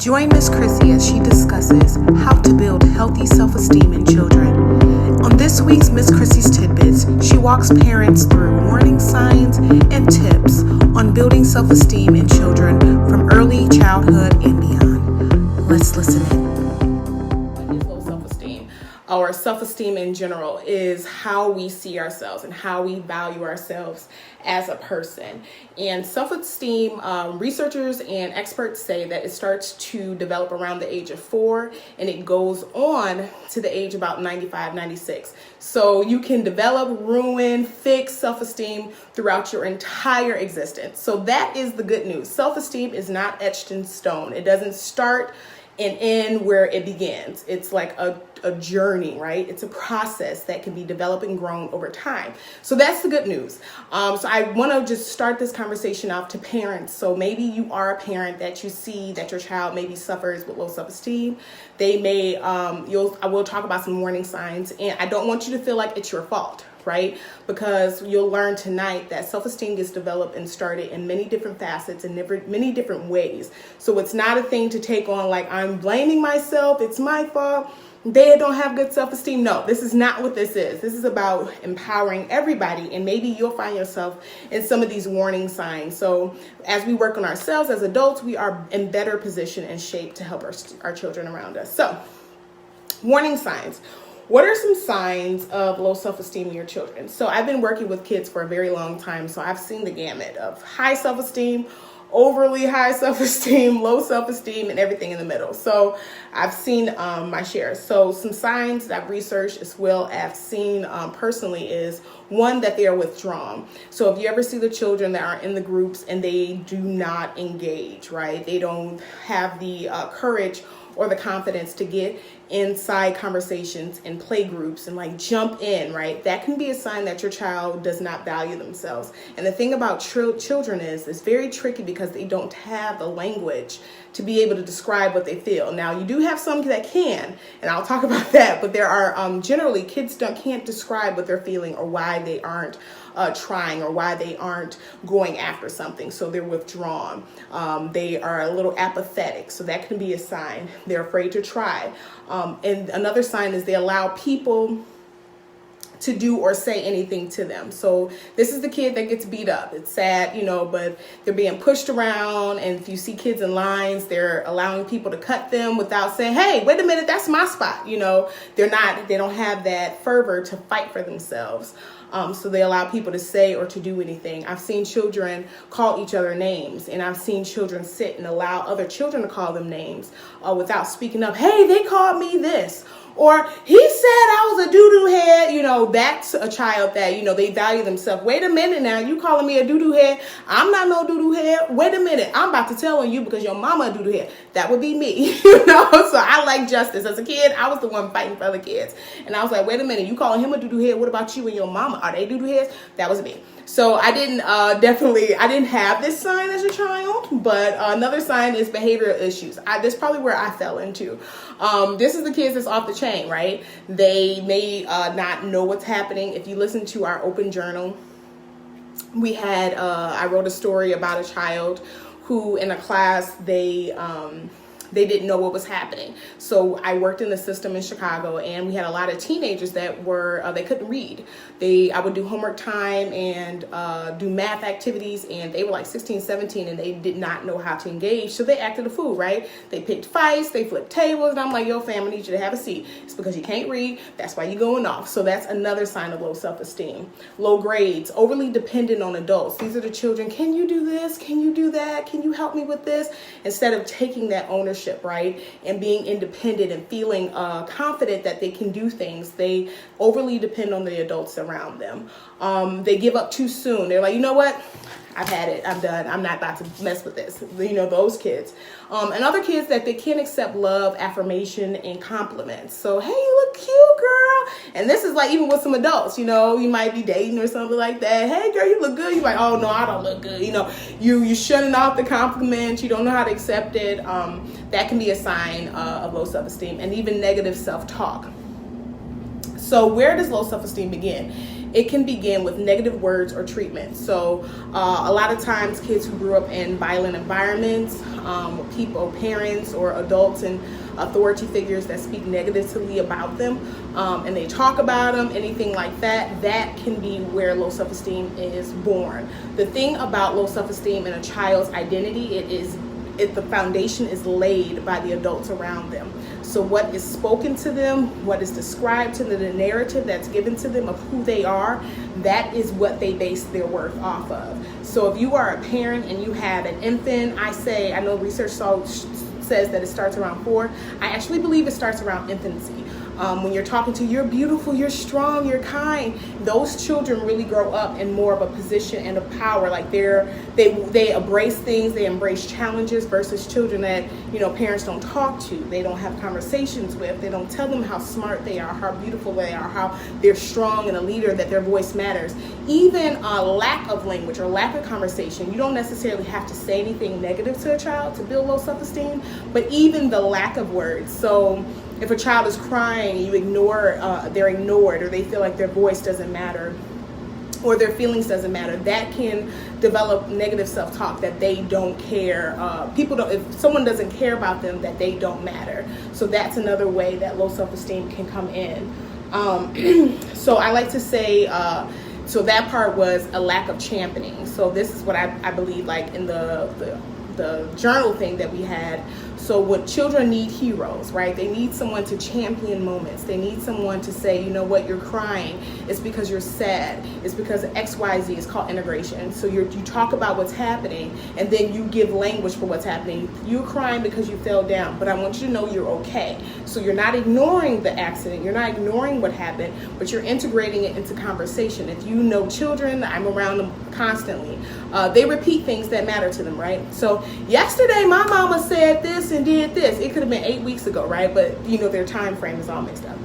Join Miss Chrissy as she discusses how to build healthy self-esteem in children. On this week's Miss Chrissy's Tidbits, she walks parents through warning signs and tips on building self-esteem in children from early childhood and beyond. Let's listen in. Low self-esteem, or self-esteem in general, is how we see ourselves and how we value ourselves as a person. And self-esteem, researchers and experts say that it starts to develop around the age of 4 and it goes on to the age about 95, 96. So you can develop, ruin, fix self-esteem throughout your entire existence. So that is the good news. Self-esteem is not etched in stone. It doesn't start and end where it begins. It's like a journey, right? It's a process that can be developed and grown over time. So that's the good news. So I want to just start this conversation off to parents. So maybe you are a parent that you see that your child maybe suffers with low self-esteem. They may, I will talk about some warning signs, and I don't want you to feel like it's your fault, right? Because you'll learn tonight that self-esteem gets developed and started in many different facets and many different ways. So it's not a thing to take on like, I'm blaming myself, it's my fault, they don't have good self-esteem. No, this is not what this is. This is about empowering everybody, and maybe you'll find yourself in some of these warning signs. So as we work on ourselves as adults, we are in better position and shape to help our children around us. So warning signs. What are some signs of low self-esteem in your children? So I've been working with kids for a very long time, so I've seen the gamut of high self-esteem, overly high self-esteem, low self-esteem, and everything in the middle. So I've seen my share. So some signs that I've researched as well as seen personally is one, that they are withdrawn. So if you ever see the children that are in the groups and they do not engage, right? They don't have the courage or the confidence to get inside conversations and play groups and like jump in, right? That can be a sign that your child does not value themselves. And the thing about children is it's very tricky because they don't have the language to be able to describe what they feel. Now, you do have some that can, and I'll talk about that, but there are generally kids can't describe what they're feeling or why they aren't trying or why they aren't going after something. So they're withdrawn. They are a little apathetic. So that can be a sign. They're afraid to try. And another sign is they allow people to do or say anything to them. So this is the kid that gets beat up. It's sad, but they're being pushed around. And if you see kids in lines, they're allowing people to cut them without saying, hey, wait a minute, that's my spot. They don't have that fervor to fight for themselves. So they allow people to say or to do anything. I've seen children call each other names, and I've seen children sit and allow other children to call them names without speaking up. Hey, they called me this. Or he said I was a doo-doo head. That's a child that, they value themselves. Wait a minute now, you calling me a doo-doo head? I'm not no doo-doo head. Wait a minute, I'm about to tell on you because your mama a doo-doo head. That would be me, So I like justice. As a kid, I was the one fighting for other kids. And I was like, wait a minute, you calling him a doo-doo head? What about you and your mama? Are they doo-doo heads? That was me. So I didn't have this sign as a child, but another sign is behavioral issues. That's probably where I fell into. This is the kids that's off the chain, right? They may not know what's happening. If you listen to our open journal, I wrote a story about a child who in a class, they didn't know what was happening. So I worked in the system in Chicago, and we had a lot of teenagers that they couldn't read. I would do homework time and do math activities, and they were like 16, 17, and they did not know how to engage. So they acted a fool, right? They picked fights, they flipped tables, and I'm like, yo, fam, I need you to have a seat. It's because you can't read. That's why you're going off. So that's another sign of low self-esteem. Low grades, overly dependent on adults. These are the children. Can you do this? Can you do that? Can you help me with this? Instead of taking that ownership, right, and being independent and feeling confident that they can do things, they overly depend on the adults around them. They give up too soon. They're like, you know what? I've had it. I'm done. I'm not about to mess with this. Those kids. And other kids that they can't accept love, affirmation, and compliments. So, hey, you look cute, girl. And this is like even with some adults, you might be dating or something like that. Hey, girl, you look good. You're like, oh, no, I don't look good. You're shutting off the compliments. You don't know how to accept it. That can be a sign of low self-esteem and even negative self-talk. So where does low self-esteem begin? it can begin with negative words or treatment. So a lot of times kids who grew up in violent environments, people, parents or adults and authority figures that speak negatively about them, and they talk about them, anything like that, that can be where low self-esteem is born. The thing about low self-esteem in a child's identity, the foundation is laid by the adults around them. So what is spoken to them, what is described to them, the narrative that's given to them of who they are, that is what they base their worth off of. So if you are a parent and you have an infant, I know research says that it starts around 4. I actually believe it starts around infancy. When you're talking to, you're beautiful, you're strong, you're kind, those children really grow up in more of a position and of power. Like they embrace things, they embrace challenges, versus children that, parents don't talk to, they don't have conversations with, they don't tell them how smart they are, how beautiful they are, how they're strong and a leader, that their voice matters. Even a lack of language or lack of conversation, you don't necessarily have to say anything negative to a child to build low self-esteem, but even the lack of words. So if a child is crying, they're ignored, or they feel like their voice doesn't matter, or their feelings doesn't matter, that can develop negative self-talk, that they don't care. If someone doesn't care about them, that they don't matter. So that's another way that low self-esteem can come in. So I like to say, so that part was a lack of championing. So this is what I believe, like in the journal thing that we had. So what children need heroes, right? They need someone to champion moments. They need someone to say, you know what, you're crying. It's because you're sad. It's because of XYZ. It's called integration. So you talk about what's happening, and then you give language for what's happening. You're crying because you fell down, but I want you to know you're okay. So you're not ignoring the accident. You're not ignoring what happened, but you're integrating it into conversation. If you know children, I'm around them constantly. They repeat things that matter to them, right? So yesterday my mama said this and did this. It could have been 8 weeks ago, right? But their time frame is all mixed up.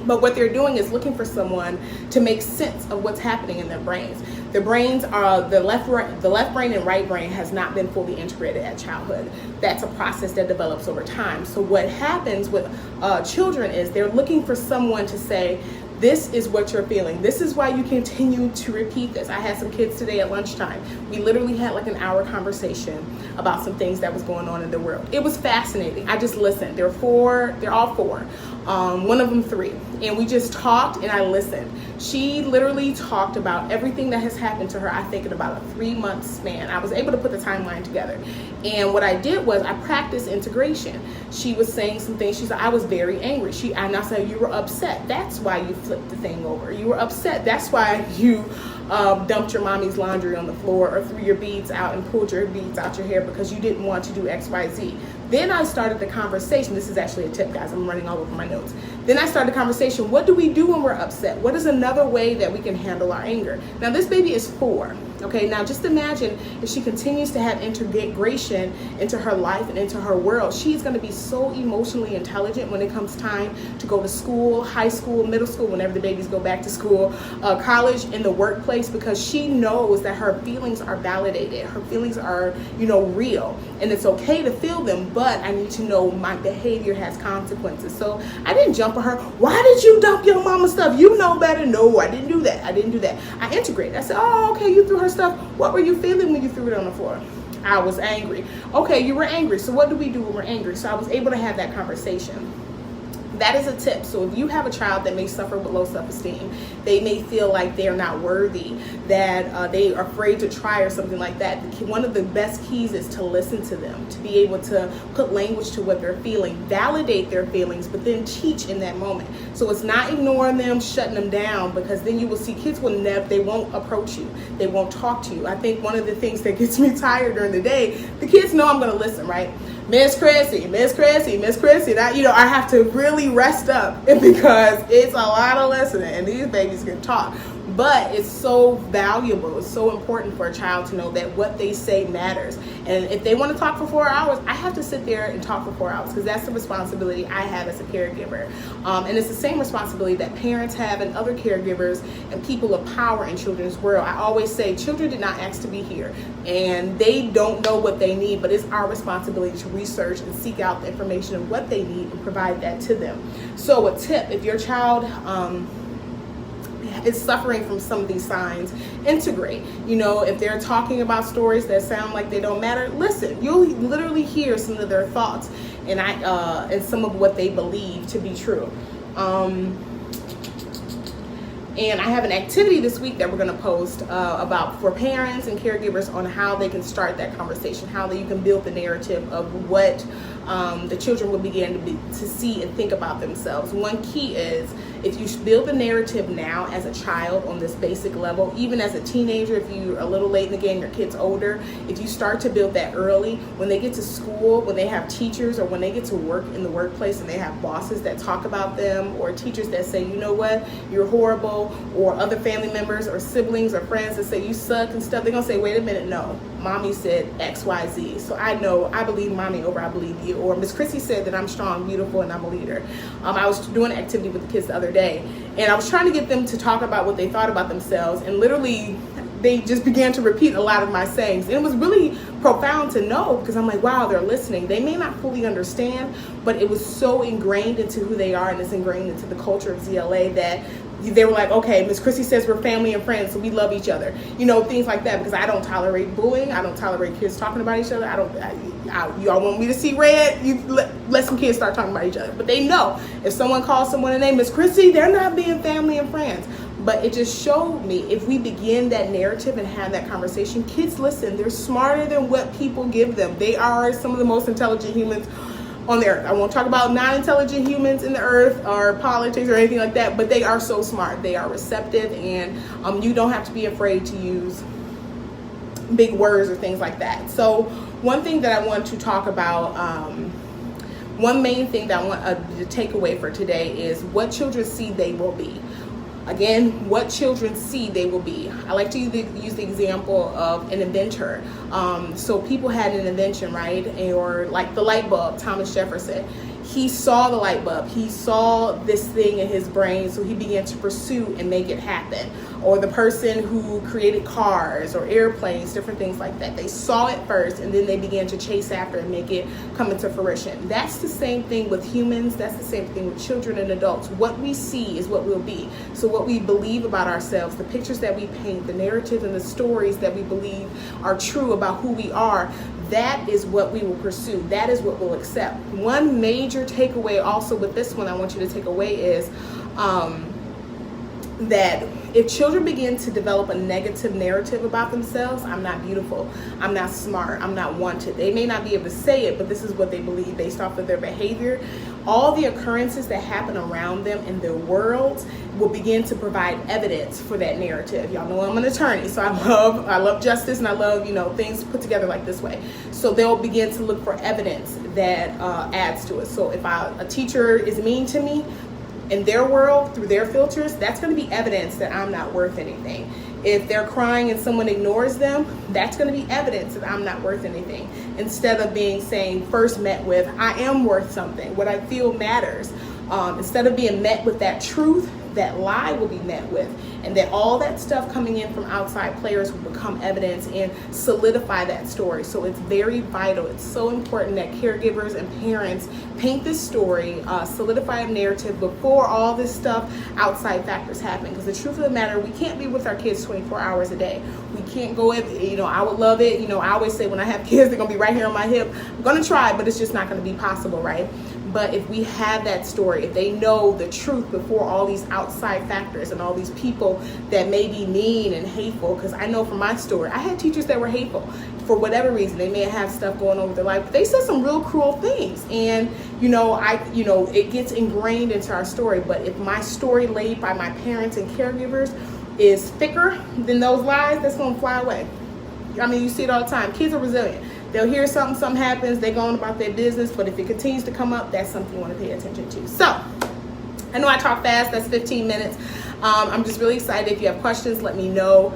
But what they're doing is looking for someone to make sense of what's happening in their brains. Their brains are the left brain and right brain has not been fully integrated at childhood. That's a process that develops over time. So what happens with children is they're looking for someone to say, this is what you're feeling. This is why you continue to repeat this. I had some kids today at lunchtime. We literally had like an hour conversation about some things that was going on in the world. It was fascinating. I just listened. They're all 4. One of them 3. And we just talked and I listened. She literally talked about everything that has happened to her, I think in about a 3-month span. I was able to put the timeline together. And what I did was I practiced integration. She was saying some things. She said, I was very angry. And I said, you were upset. That's why you flipped the thing over. You were upset. That's why you dumped your mommy's laundry on the floor, or threw your beads out and pulled your beads out your hair because you didn't want to do XYZ. Then I started the conversation. This is actually a tip, guys. I'm running all over my notes. Then I started the conversation. What do we do when we're upset? What is another way that we can handle our anger? Now, this baby is 4. Okay, now just imagine if she continues to have integration into her life and into her world. She's going to be so emotionally intelligent when it comes time to go to school, high school, middle school, whenever the babies go back to school, college, in the workplace, because she knows that her feelings are validated. Her feelings are, real, and it's okay to feel them, but I need to know my behavior has consequences. So I didn't jump on her. Why did you dump your mama's stuff? You know better. No, I didn't do that. I integrated. I said, oh, okay, you threw her stuff. What were you feeling when you threw it on the floor? I was angry. Okay, you were angry. So what do we do when we're angry? So I was able to have that conversation. That is a tip. So if you have a child that may suffer with low self-esteem, they may feel like they're not worthy, that they are afraid to try or something like that. One of the best keys is to listen to them, to be able to put language to what they're feeling, validate their feelings, but then teach in that moment. So it's not ignoring them, shutting them down, because then you will see kids they won't approach you. They won't talk to you. I think one of the things that gets me tired during the day, the kids know I'm going to listen, right? Miss Chrissy. I have to really rest up because it's a lot of listening and these babies can talk. But it's so valuable. It's so important for a child to know that what they say matters. And if they want to talk for 4 hours, I have to sit there and talk for 4 hours because that's the responsibility I have as a caregiver. And it's the same responsibility that parents have and other caregivers and people of power in children's world. I always say children did not ask to be here and they don't know what they need, but it's our responsibility to research and seek out the information of what they need and provide that to them. So a tip, if your child is suffering from some of these signs, integrate. If they're talking about stories that sound like they don't matter, listen. You'll literally hear some of their thoughts and some of what they believe to be true. And I have an activity this week that we're going to post about for parents and caregivers on how they can start that conversation, how you can build the narrative of what the children will begin to see and think about themselves. One key is, if you build the narrative now as a child on this basic level, even as a teenager, if you're a little late in the game, your kid's older, if you start to build that early, when they get to school, when they have teachers, or when they get to work in the workplace and they have bosses that talk about them, or teachers that say, you know what, you're horrible, or other family members or siblings or friends that say you suck and stuff, they're going to say, wait a minute, no, mommy said XYZ. So I believe mommy over I believe you. Or Miss Chrissy said that I'm strong, beautiful, and I'm a leader. I was doing an activity with the kids the other day, and I was trying to get them to talk about what they thought about themselves, and literally they just began to repeat a lot of my sayings. And it was really profound to know, because I'm like, wow, they're listening. They may not fully understand, but it was so ingrained into who they are, and it's ingrained into the culture of ZLA that they were like, okay, Miss Chrissy says we're family and friends, so we love each other. Things like that, because I don't tolerate bullying. I don't tolerate kids talking about each other. Y'all want me to see red? You let some kids start talking about each other. But they know if someone calls someone a name, Miss Chrissy, they're not being family and friends. But it just showed me, if we begin that narrative and have that conversation, kids listen. They're smarter than what people give them. They are some of the most intelligent humans on the earth. I won't talk about non-intelligent humans in the earth or politics or anything like that, but they are so smart. They are receptive, and you don't have to be afraid to use big words or things like that. So one thing that I want to talk about, one main thing that I want to take away for today is what children see they will be. Again, what children see they will be. I like to use the example of an inventor. So people had an invention, right? Or like the light bulb, Thomas Jefferson. He saw the light bulb. He saw this thing in his brain, so he began to pursue and make it happen. Or the person who created cars or airplanes, different things like that. They saw it first, and then they began to chase after and make it come into fruition. That's the same thing with humans. That's the same thing with children and adults. What we see is what we'll be. So what we believe about ourselves, the pictures that we paint, the narratives and the stories that we believe are true about who we are, that is what we will pursue. That is what we'll accept. One major takeaway also with this one I want you to take away is that if children begin to develop a negative narrative about themselves, I'm not beautiful, I'm not smart, I'm not wanted. They may not be able to say it, but this is what they believe based off of their behavior. All the occurrences that happen around them in their worlds will begin to provide evidence for that narrative. Y'all know I'm an attorney, so I love justice, and I love, things put together like this way. So they'll begin to look for evidence that adds to it. So if a teacher is mean to me, in their world, through their filters, that's going to be evidence that I'm not worth anything. If they're crying and someone ignores them, that's going to be evidence that I'm not worth anything. Instead of saying first met with, I am worth something, what I feel matters. Instead of being met with that truth, that lie will be met with, and that all that stuff coming in from outside players will become evidence and solidify that story. So it's very vital. It's so important that caregivers and parents paint this story, solidify a narrative before all this stuff, outside factors happen. Because the truth of the matter, we can't be with our kids 24 hours a day. We can't go in, I would love it. I always say when I have kids, they're going to be right here on my hip. I'm going to try, but it's just not going to be possible, right? But if we have that story, if they know the truth before all these outside factors and all these people that may be mean and hateful, because I know from my story, I had teachers that were hateful for whatever reason. They may have stuff going on with their life, but they said some real cruel things. And, it gets ingrained into our story. But if my story laid by my parents and caregivers is thicker than those lies, that's going to fly away. You see it all the time. Kids are resilient. They'll hear something happens, they go on about their business, but if it continues to come up, that's something you want to pay attention to. So, I know I talk fast, that's 15 minutes. I'm just really excited. If you have questions, let me know.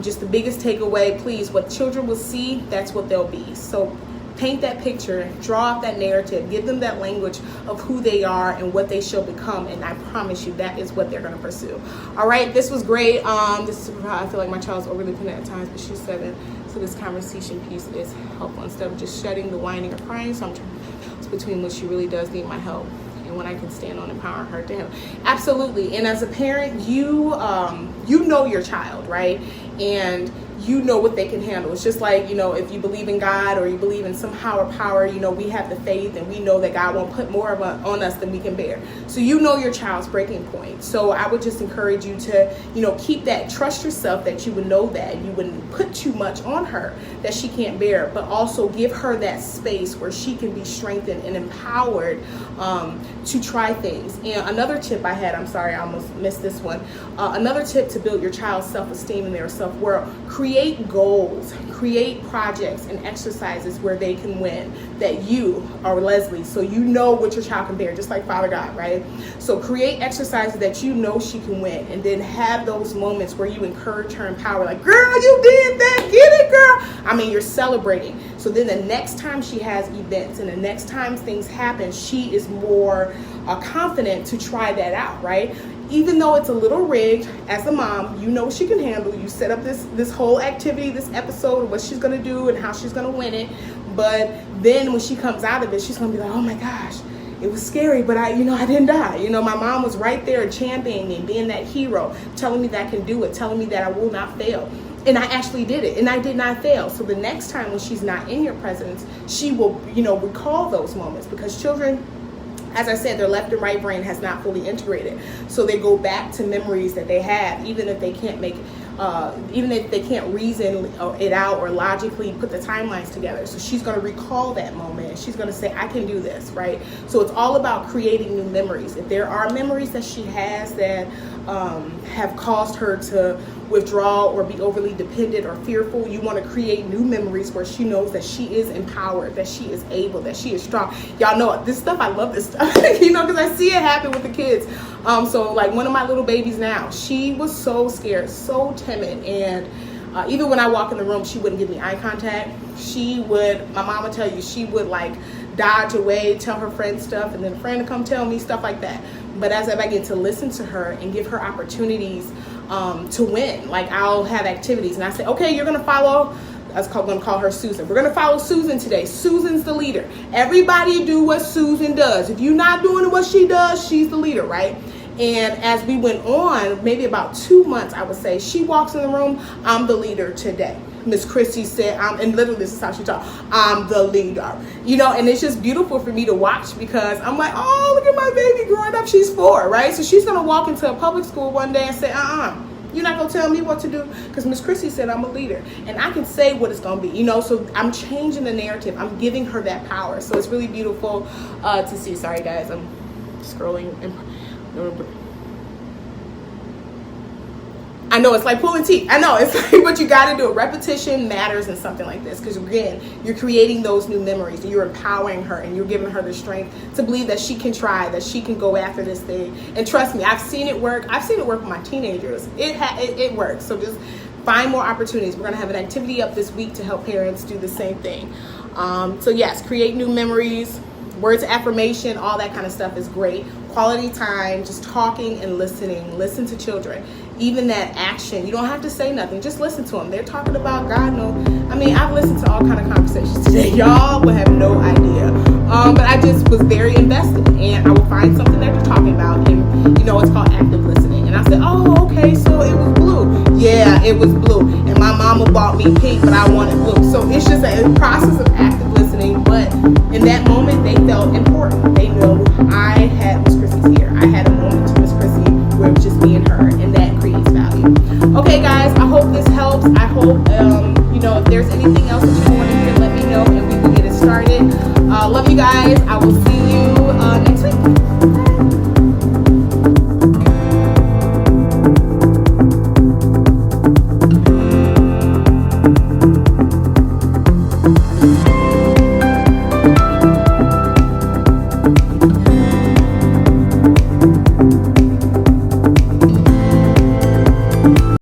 Just the biggest takeaway, please, what children will see, that's what they'll be. So paint that picture, draw out that narrative, give them that language of who they are and what they shall become, and I promise you that is what they're going to pursue. All right, this was great. I feel like my child's overly dependent at times, but she's 7. So this conversation piece is helpful instead of just shedding the whining or crying. So I'm trying to balance between what she really does need my help and and when I can stand on empowering her to handle. Absolutely. And as a parent, you know your child, right? And you know what they can handle. It's just like, if you believe in God or you believe in some higher power, we have the faith and we know that God won't put more on us than we can bear. So you know your child's breaking point. So I would just encourage you to, keep that, trust yourself that you would know that you wouldn't put too much on her that she can't bear, but also give her that space where she can be strengthened and empowered to try things. And another tip I had, I'm sorry, I almost missed this one. Another tip to build your child's self-esteem and their self-worth: create goals, create projects and exercises where they can win that you are Leslie. So you know what your child can bear, just like Father God, right? So create exercises that you know she can win, and then have those moments where you encourage her and empower, like, girl, you did that, get it, girl. I mean, you're celebrating. So then the next time she has events and the next time things happen, she is more confident to try that out, right? Even though it's a little rigged, as a mom, you know she can handle. You set up this whole activity, this episode, what she's going to do and how she's going to win it. But then when she comes out of it, she's going to be like, oh my gosh, it was scary, but I didn't die. My mom was right there championing me, being that hero, telling me that I can do it, telling me that I will not fail. And I actually did it, and I did not fail. So the next time when she's not in your presence, she will, recall those moments, because children, as I said, their left and right brain has not fully integrated. So they go back to memories that they have, even if they can't reason it out or logically put the timelines together. So she's going to recall that moment, and she's going to say, I can do this, right? So it's all about creating new memories. If there are memories that she has that have caused her to withdraw or be overly dependent or fearful, you want to create new memories where she knows that she is empowered, that she is able, that she is strong. Y'all know this stuff. I love this stuff, because I see it happen with the kids. So like one of my little babies now, she was so scared, so timid, and even when I walk in the room, she wouldn't give me eye contact. My mom would tell you, she would like dodge away, tell her friend stuff, and then a friend to come tell me stuff like that. But as I begin to listen to her and give her opportunities to win, like I'll have activities and I say, okay, you're going to follow, I'm going to call her Susan. We're going to follow Susan today. Susan's the leader. Everybody do what Susan does. If you're not doing what she does, she's the leader, right? And as we went on, maybe about 2 months, I would say, she walks in the room, I'm the leader today. Miss Christie said, and literally this is how she talks, I'm the leader. And it's just beautiful for me to watch, because I'm like, oh, look at my baby growing up. She's 4, right? So she's going to walk into a public school one day and say, you're not going to tell me what to do, because Miss Christie said I'm a leader. And I can say what it's going to be, so I'm changing the narrative. I'm giving her that power. So it's really beautiful to see. Sorry, guys, I'm scrolling. I know it's like pulling teeth. I know it's like what you got to do. Repetition matters in something like this, because again, you're creating those new memories, and you're empowering her, and you're giving her the strength to believe that she can try, that she can go after this thing. And trust me, I've seen it work. I've seen it work with my teenagers. It works. So just find more opportunities. We're going to have an activity up this week to help parents do the same thing. So yes, create new memories. Words of affirmation, all that kind of stuff is great. Quality time, just talking and listening. Listen to children. Even that action, you don't have to say nothing. Just listen to them. They're talking about God knows. I mean, I've listened to all kind of conversations today. Y'all will have no idea. But I just was very invested, and I will find something that they're talking about, and it's called active listening. And I said, oh, okay, so it was blue. Yeah, it was blue. And my mama bought me pink, but I wanted blue. So it's just a process of active listening. But in that moment, they felt important. They know I had Miss Chrissy's here. I had a moment to Miss Chrissy where it was just me and her, and that creates value. Okay, guys, I hope this helps. I hope, if there's anything else that you want to hear, let me know, and we will get it started. Love you guys. I will see you